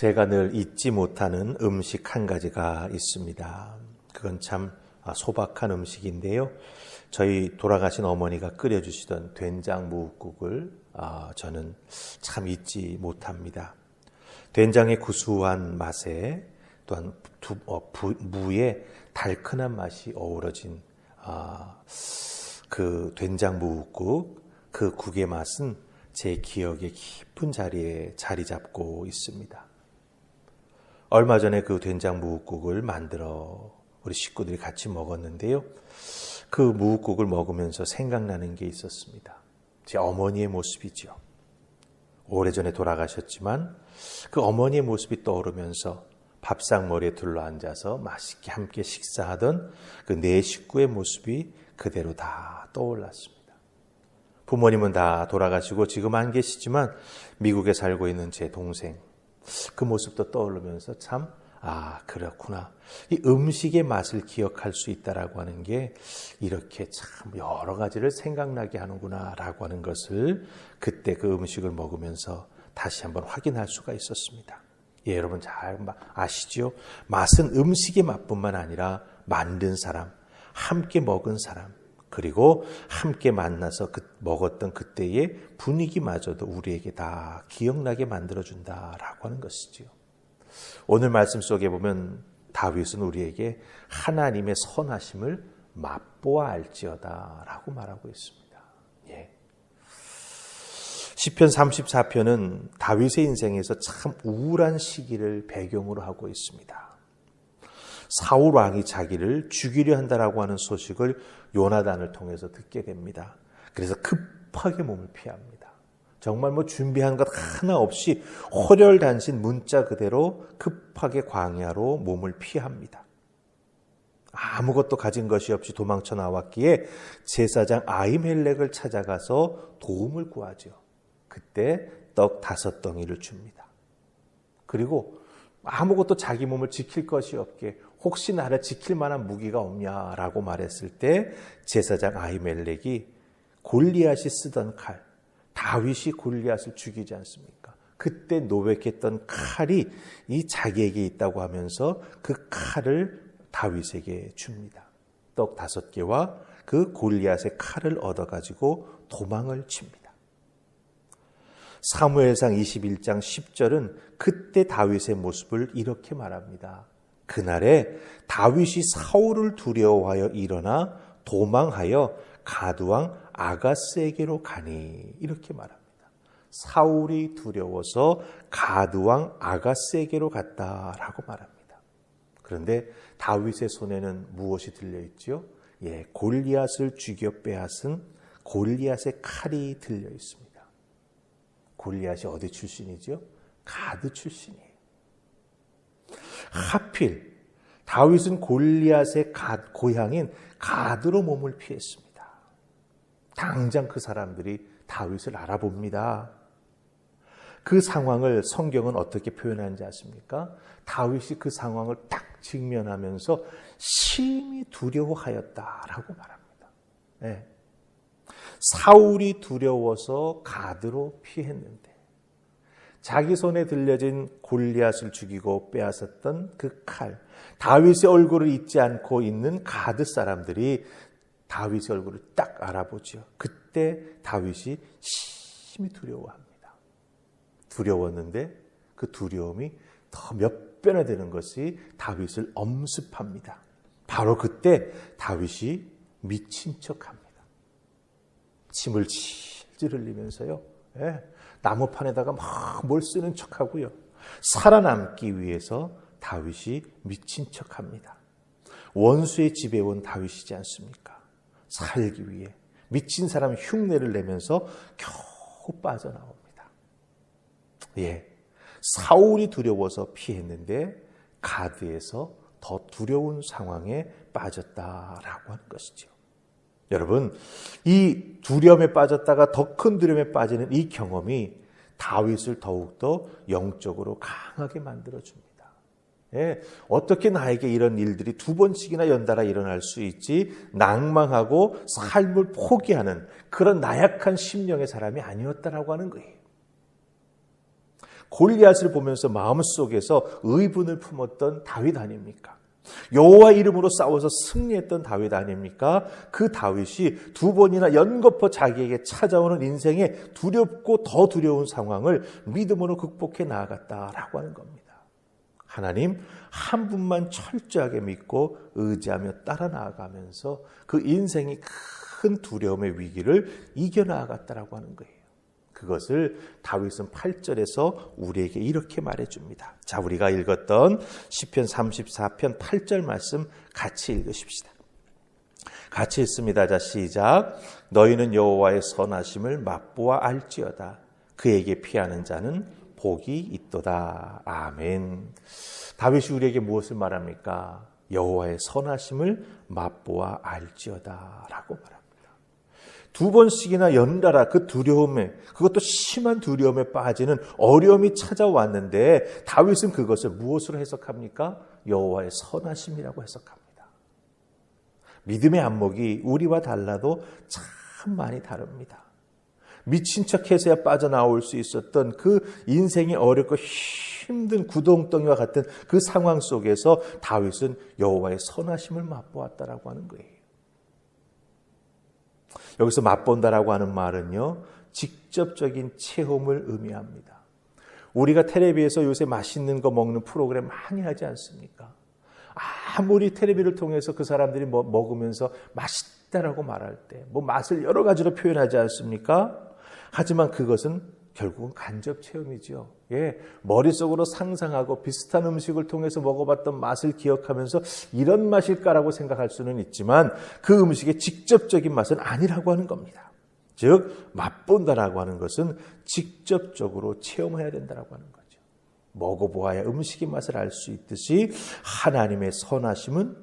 제가 늘 잊지 못하는 음식 한 가지가 있습니다. 그건 참 소박한 음식인데요. 저희 돌아가신 어머니가 끓여주시던 된장 무국을 저는 참 잊지 못합니다. 된장의 구수한 맛에 또한 무의 달큰한 맛이 어우러진 그 된장 무국, 그 국의 맛은 제 기억의 깊은 자리에 자리 잡고 있습니다. 얼마 전에 그 된장 무국을 만들어 우리 식구들이 같이 먹었는데요. 그 무국을 먹으면서 생각나는 게 있었습니다. 제 어머니의 모습이죠. 오래전에 돌아가셨지만 그 어머니의 모습이 떠오르면서 밥상머리에 둘러앉아서 맛있게 함께 식사하던 그 네 식구의 모습이 그대로 다 떠올랐습니다. 부모님은 다 돌아가시고 지금 안 계시지만 미국에 살고 있는 제 동생, 그 모습도 떠오르면서 참 그렇구나. 이 음식의 맛을 기억할 수 있다라고 하는 게 이렇게 참 여러 가지를 생각나게 하는구나라고 하는 것을 그때 그 음식을 먹으면서 다시 한번 확인할 수가 있었습니다. 예, 여러분 잘 아시죠? 맛은 음식의 맛뿐만 아니라 만든 사람, 함께 먹은 사람, 그리고 함께 만나서 먹었던 그때의 분위기마저도 우리에게 다 기억나게 만들어준다라고 하는 것이지요. 오늘 말씀 속에 보면 다윗은 우리에게 하나님의 선하심을 맛보아 알지어다라고 말하고 있습니다. 예. 시편 34편은 다윗의 인생에서 참 우울한 시기를 배경으로 하고 있습니다. 사울 왕이 자기를 죽이려 한다라고 하는 소식을 요나단을 통해서 듣게 됩니다. 그래서 급하게 몸을 피합니다. 정말 준비한 것 하나 없이 호렬단신 문자 그대로 급하게 광야로 몸을 피합니다. 아무것도 가진 것이 없이 도망쳐 나왔기에 제사장 아히멜렉을 찾아가서 도움을 구하죠. 그때 떡 5덩이를 줍니다. 그리고 아무것도 자기 몸을 지킬 것이 없게 혹시 나를 지킬 만한 무기가 없냐라고 말했을 때 제사장 아히멜렉이 골리앗이 쓰던 칼, 다윗이 골리앗을 죽이지 않습니까? 그때 노획했던 칼이 이 자기에게 있다고 하면서 그 칼을 다윗에게 줍니다. 떡 5개와 그 골리앗의 칼을 얻어가지고 도망을 칩니다. 사무엘상 21장 10절은 그때 다윗의 모습을 이렇게 말합니다. 그날에 다윗이 사울을 두려워하여 일어나 도망하여 가드왕 아가스에게로 가니 이렇게 말합니다. 사울이 두려워서 가드왕 아가스에게로 갔다라고 말합니다. 그런데 다윗의 손에는 무엇이 들려있죠? 예, 골리앗을 죽여 빼앗은 골리앗의 칼이 들려 있습니다. 골리앗이 어디 출신이죠? 가드 출신이에요. 하필 다윗은 골리앗의 고향인 가드로 몸을 피했습니다. 당장 그 사람들이 다윗을 알아봅니다. 그 상황을 성경은 어떻게 표현하는지 아십니까? 다윗이 그 상황을 딱 직면하면서 심히 두려워하였다라고 말합니다. 네. 사울이 두려워서 가드로 피했는데 자기 손에 들려진 골리앗을 죽이고 빼앗았던 그 칼, 다윗의 얼굴을 잊지 않고 있는 가드 사람들이 다윗의 얼굴을 딱 알아보죠. 그때 다윗이 심히 두려워합니다. 두려웠는데 그 두려움이 더 몇 배나 되는 것이 다윗을 엄습합니다. 바로 그때 다윗이 미친 척합니다. 침을 질질 흘리면서요. 예, 나무판에다가 막 뭘 쓰는 척하고요. 살아남기 위해서 다윗이 미친 척합니다. 원수의 집에 온 다윗이지 않습니까? 살기 위해 미친 사람 흉내를 내면서 겨우 빠져나옵니다. 예, 사울이 두려워서 피했는데 가드에서 더 두려운 상황에 빠졌다라고 하는 것이죠. 여러분, 이 두려움에 빠졌다가 더 큰 두려움에 빠지는 이 경험이 다윗을 더욱더 영적으로 강하게 만들어줍니다. 예, 어떻게 나에게 이런 일들이 2번씩이나 연달아 일어날 수 있지? 낭망하고 삶을 포기하는 그런 나약한 심령의 사람이 아니었다라고 하는 거예요. 골리앗을 보면서 마음속에서 의분을 품었던 다윗 아닙니까? 여호와 이름으로 싸워서 승리했던 다윗 아닙니까? 그 다윗이 두 번이나 연거푸 자기에게 찾아오는 인생의 두렵고 더 두려운 상황을 믿음으로 극복해 나아갔다라고 하는 겁니다. 하나님 한 분만 철저하게 믿고 의지하며 따라 나아가면서 그 인생이 큰 두려움의 위기를 이겨나아갔다라고 하는 거예요. 그것을 다윗은 8절에서 우리에게 이렇게 말해줍니다. 자, 우리가 읽었던 시편 34편 8절 말씀 같이 읽으십시다. 같이 읽습니다. 자, 시작. 너희는 여호와의 선하심을 맛보아 알지어다. 그에게 피하는 자는 복이 있도다. 아멘. 다윗이 우리에게 무엇을 말합니까? 여호와의 선하심을 맛보아 알지어다 라고 말합니다. 두 번씩이나 연달아 그 두려움에, 그것도 심한 두려움에 빠지는 어려움이 찾아왔는데 다윗은 그것을 무엇으로 해석합니까? 여호와의 선하심이라고 해석합니다. 믿음의 안목이 우리와 달라도 참 많이 다릅니다. 미친 척해서야 빠져나올 수 있었던 그 인생이 어렵고 힘든 구덩덩이와 같은 그 상황 속에서 다윗은 여호와의 선하심을 맛보았다라고 하는 거예요. 여기서 맛본다라고 하는 말은요, 직접적인 체험을 의미합니다. 우리가 텔레비에서 요새 맛있는 거 먹는 프로그램 많이 하지 않습니까? 아무리 텔레비를 통해서 그 사람들이 먹으면서 맛있다라고 말할 때 뭐 맛을 여러 가지로 표현하지 않습니까? 하지만 그것은 결국은 간접 체험이죠. 예, 머릿속으로 상상하고 비슷한 음식을 통해서 먹어봤던 맛을 기억하면서 이런 맛일까라고 생각할 수는 있지만 그 음식의 직접적인 맛은 아니라고 하는 겁니다. 즉 맛본다라고 하는 것은 직접적으로 체험해야 된다라고 하는 거죠. 먹어보아야 음식의 맛을 알 수 있듯이 하나님의 선하심은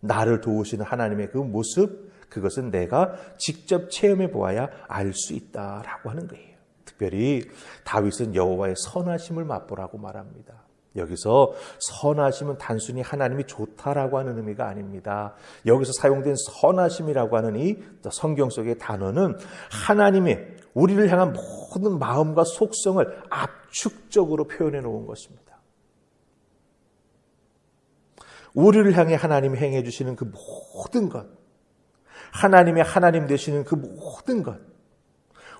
나를 도우시는 하나님의 그 모습, 그것은 내가 직접 체험해 보아야 알 수 있다라고 하는 거예요. 특별히 다윗은 여호와의 선하심을 맛보라고 말합니다. 여기서 선하심은 단순히 하나님이 좋다라고 하는 의미가 아닙니다. 여기서 사용된 선하심이라고 하는 이 성경 속의 단어는 하나님의 우리를 향한 모든 마음과 속성을 압축적으로 표현해 놓은 것입니다. 우리를 향해 하나님이 행해 주시는 그 모든 것, 하나님의 하나님 되시는 그 모든 것,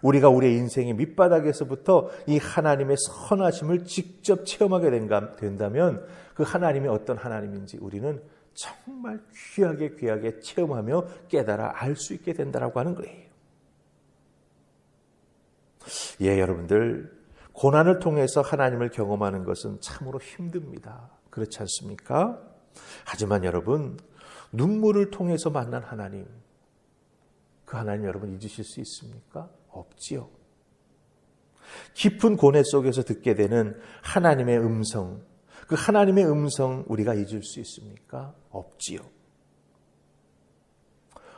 우리가 우리의 인생의 밑바닥에서부터 이 하나님의 선하심을 직접 체험하게 된다면 그 하나님이 어떤 하나님인지 우리는 정말 귀하게 체험하며 깨달아 알 수 있게 된다라고 하는 거예요. 예, 여러분들, 고난을 통해서 하나님을 경험하는 것은 참으로 힘듭니다. 그렇지 않습니까? 하지만 여러분, 눈물을 통해서 만난 하나님, 그 하나님 여러분 잊으실 수 있습니까? 없지요. 깊은 고뇌 속에서 듣게 되는 하나님의 음성, 그 하나님의 음성 우리가 잊을 수 있습니까? 없지요.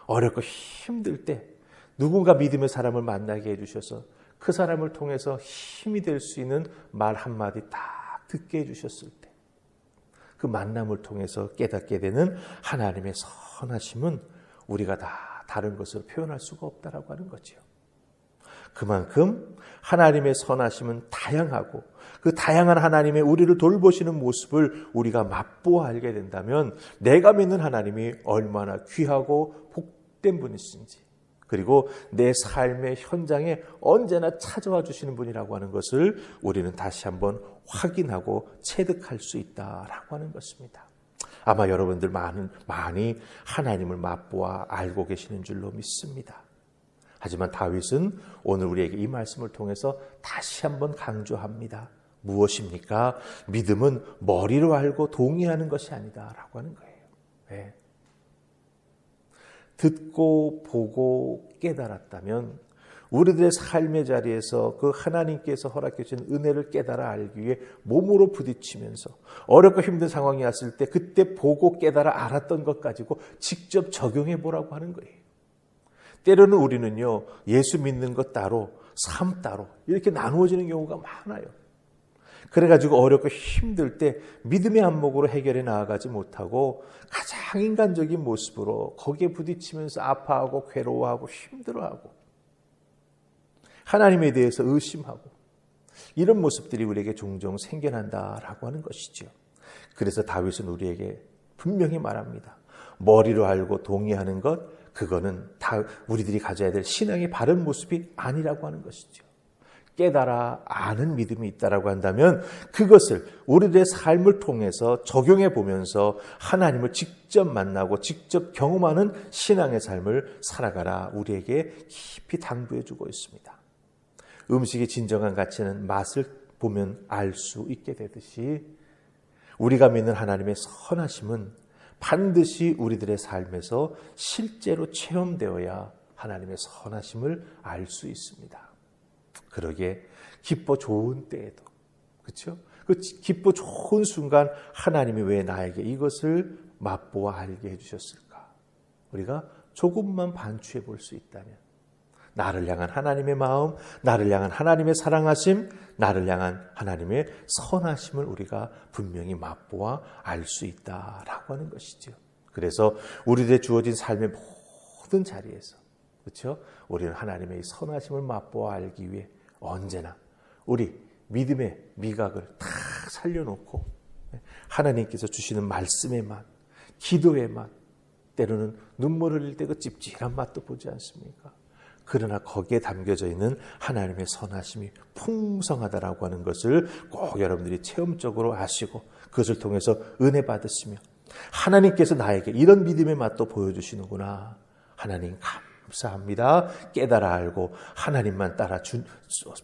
어렵고 힘들 때 누군가 믿음의 사람을 만나게 해주셔서 그 사람을 통해서 힘이 될 수 있는 말 한마디 딱 듣게 해주셨을 때 그 만남을 통해서 깨닫게 되는 하나님의 선하심은 우리가 다 다른 것으로 표현할 수가 없다라고 하는 거죠. 그만큼 하나님의 선하심은 다양하고 그 다양한 하나님의 우리를 돌보시는 모습을 우리가 맛보아 알게 된다면 내가 믿는 하나님이 얼마나 귀하고 복된 분이신지, 그리고 내 삶의 현장에 언제나 찾아와 주시는 분이라고 하는 것을 우리는 다시 한번 확인하고 체득할 수 있다라고 하는 것입니다. 아마 여러분들 많이 하나님을 맛보아 알고 계시는 줄로 믿습니다. 하지만 다윗은 오늘 우리에게 이 말씀을 통해서 다시 한번 강조합니다. 무엇입니까? 믿음은 머리로 알고 동의하는 것이 아니다라고 하는 거예요. 네. 듣고 보고 깨달았다면 우리들의 삶의 자리에서 그 하나님께서 허락해 주신 은혜를 깨달아 알기 위해 몸으로 부딪히면서 어렵고 힘든 상황이 왔을 때 그때 보고 깨달아 알았던 것 가지고 직접 적용해 보라고 하는 거예요. 때로는 우리는요, 예수 믿는 것 따로, 삶 따로 이렇게 나누어지는 경우가 많아요. 그래가지고 어렵고 힘들 때 믿음의 안목으로 해결해 나아가지 못하고 가장 인간적인 모습으로 거기에 부딪히면서 아파하고 괴로워하고 힘들어하고 하나님에 대해서 의심하고 이런 모습들이 우리에게 종종 생겨난다라고 하는 것이죠. 그래서 다윗은 우리에게 분명히 말합니다. 머리로 알고 동의하는 것, 그거는 다 우리들이 가져야 될 신앙의 바른 모습이 아니라고 하는 것이죠. 깨달아 아는 믿음이 있다라고 한다면 그것을 우리들의 삶을 통해서 적용해 보면서 하나님을 직접 만나고 직접 경험하는 신앙의 삶을 살아가라 우리에게 깊이 당부해 주고 있습니다. 음식의 진정한 가치는 맛을 보면 알 수 있게 되듯이 우리가 믿는 하나님의 선하심은 반드시 우리들의 삶에서 실제로 체험되어야 하나님의 선하심을 알 수 있습니다. 그러기에 기뻐 좋은 때에도, 그렇죠? 그 기뻐 좋은 순간 하나님이 왜 나에게 이것을 맛보아 알게 해주셨을까? 우리가 조금만 반추해 볼 수 있다면 나를 향한 하나님의 마음, 나를 향한 하나님의 사랑하심, 나를 향한 하나님의 선하심을 우리가 분명히 맛보아 알 수 있다라고 하는 것이죠. 그래서 우리들의 주어진 삶의 모든 자리에서, 그렇죠? 우리는 하나님의 선하심을 맛보아 알기 위해 언제나 우리 믿음의 미각을 다 살려놓고 하나님께서 주시는 말씀의 맛, 기도의 맛, 때로는 눈물을 흘릴 때 그 찝찝한 맛도 보지 않습니까? 그러나 거기에 담겨져 있는 하나님의 선하심이 풍성하다라고 하는 것을 꼭 여러분들이 체험적으로 아시고 그것을 통해서 은혜 받으시며 하나님께서 나에게 이런 믿음의 맛도 보여주시는구나. 하나님 감사합니다. 깨달아 알고 하나님만 따라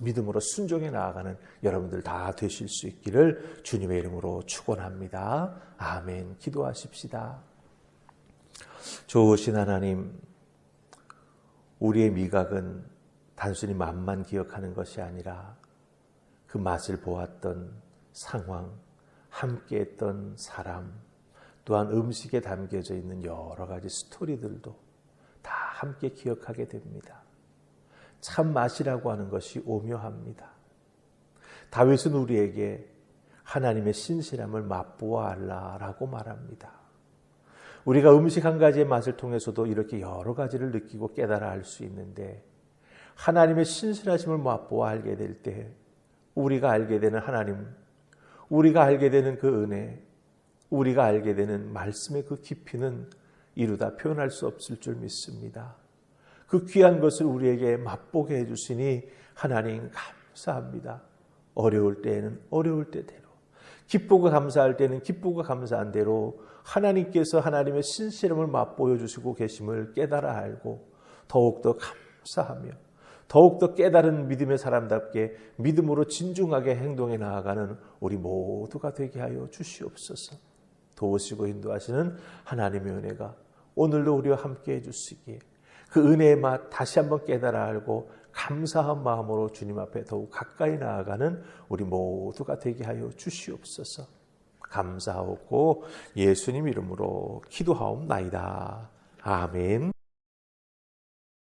믿음으로 순종해 나아가는 여러분들 다 되실 수 있기를 주님의 이름으로 축원합니다. 아멘. 기도하십시다. 좋으신 하나님, 우리의 미각은 단순히 맛만 기억하는 것이 아니라 그 맛을 보았던 상황, 함께했던 사람, 또한 음식에 담겨져 있는 여러 가지 스토리들도 다 함께 기억하게 됩니다. 참 맛이라고 하는 것이 오묘합니다. 다윗은 우리에게 하나님의 신실함을 맛보아 알라라고 말합니다. 우리가 음식 한 가지의 맛을 통해서도 이렇게 여러 가지를 느끼고 깨달아 알 수 있는데 하나님의 신실하심을 맛보아 알게 될 때 우리가 알게 되는 하나님, 우리가 알게 되는 그 은혜, 우리가 알게 되는 말씀의 그 깊이는 이루다 표현할 수 없을 줄 믿습니다. 그 귀한 것을 우리에게 맛보게 해주시니 하나님 감사합니다. 어려울 때에는 어려울 때대로, 기쁘고 감사할 때는 기쁘고 감사한 대로 하나님께서 하나님의 신실함을 맛보여 주시고 계심을 깨달아 알고 더욱더 감사하며 더욱더 깨달은 믿음의 사람답게 믿음으로 진중하게 행동해 나아가는 우리 모두가 되게 하여 주시옵소서. 도우시고 인도하시는 하나님의 은혜가 오늘도 우리와 함께 해주시기에 그 은혜의 맛 다시 한번 깨달아 알고 감사한 마음으로 주님 앞에 더욱 가까이 나아가는 우리 모두가 되게 하여 주시옵소서. 감사하고 예수님 이름으로 기도하옵나이다. 아멘.